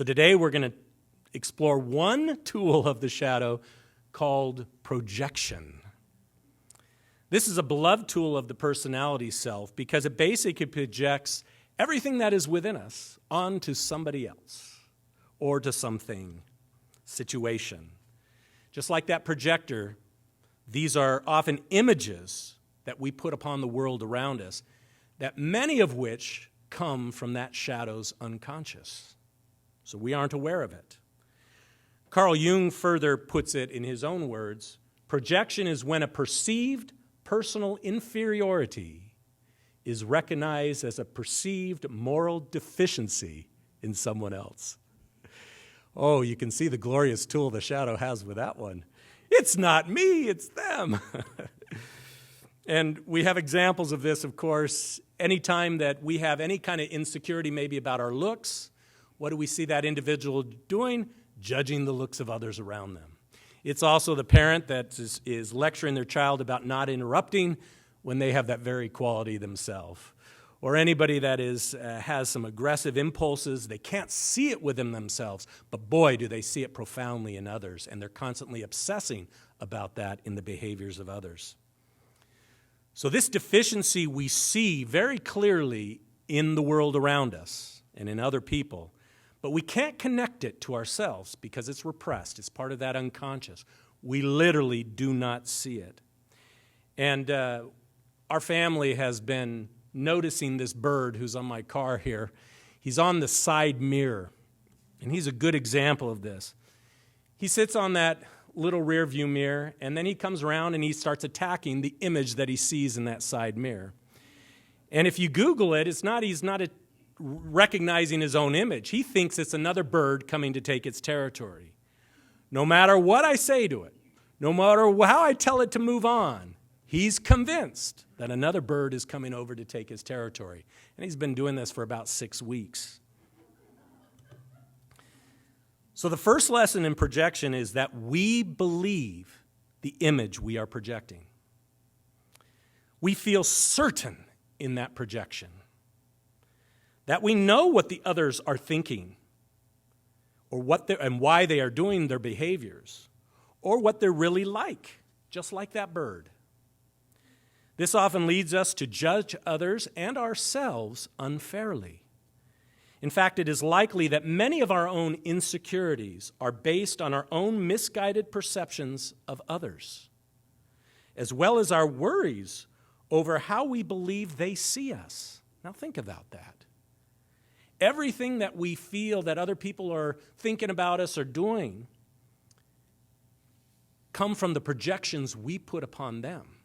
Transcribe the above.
So today we're going to explore one tool of the shadow called projection. This is a beloved tool of the personality self because it basically projects everything that is within us onto somebody else or to something, situation. Just like that projector, these are often images that we put upon the world around us, that many of which come from that shadow's unconscious. So we aren't aware of it. Carl Jung further puts it in his own words, projection is when a perceived personal inferiority is recognized as a perceived moral deficiency in someone else. Oh, you can see the glorious tool the shadow has with that one. It's not me, it's them. And we have examples of this, of course, anytime that we have any kind of insecurity maybe about our looks. What do we see that individual doing? Judging the looks of others around them. It's also the parent that is lecturing their child about not interrupting when they have that very quality themselves. Or anybody that has some aggressive impulses, they can't see it within themselves, but boy, do they see it profoundly in others, and they're constantly obsessing about that in the behaviors of others. So this deficiency we see very clearly in the world around us and in other people, but we can't connect it to ourselves because it's repressed. It's part of that unconscious. We literally do not see it. And our family has been noticing this bird who's on my car here. He's on the side mirror, and he's a good example of this. He sits on that little rear view mirror, and then he comes around and he starts attacking the image that he sees in that side mirror. And if you Google it, he's not recognizing his own image. He thinks it's another bird coming to take its territory. No matter what I say to it, no matter how I tell it to move on, he's convinced that another bird is coming over to take his territory. And he's been doing this for about 6 weeks. So the first lesson in projection is that we believe the image we are projecting. We feel certain in that projection, that we know what the others are thinking, or and why they are doing their behaviors, or what they're really like, just like that bird. This often leads us to judge others and ourselves unfairly. In fact, it is likely that many of our own insecurities are based on our own misguided perceptions of others, as well as our worries over how we believe they see us. Now think about that. Everything that we feel that other people are thinking about us or doing come from the projections we put upon them.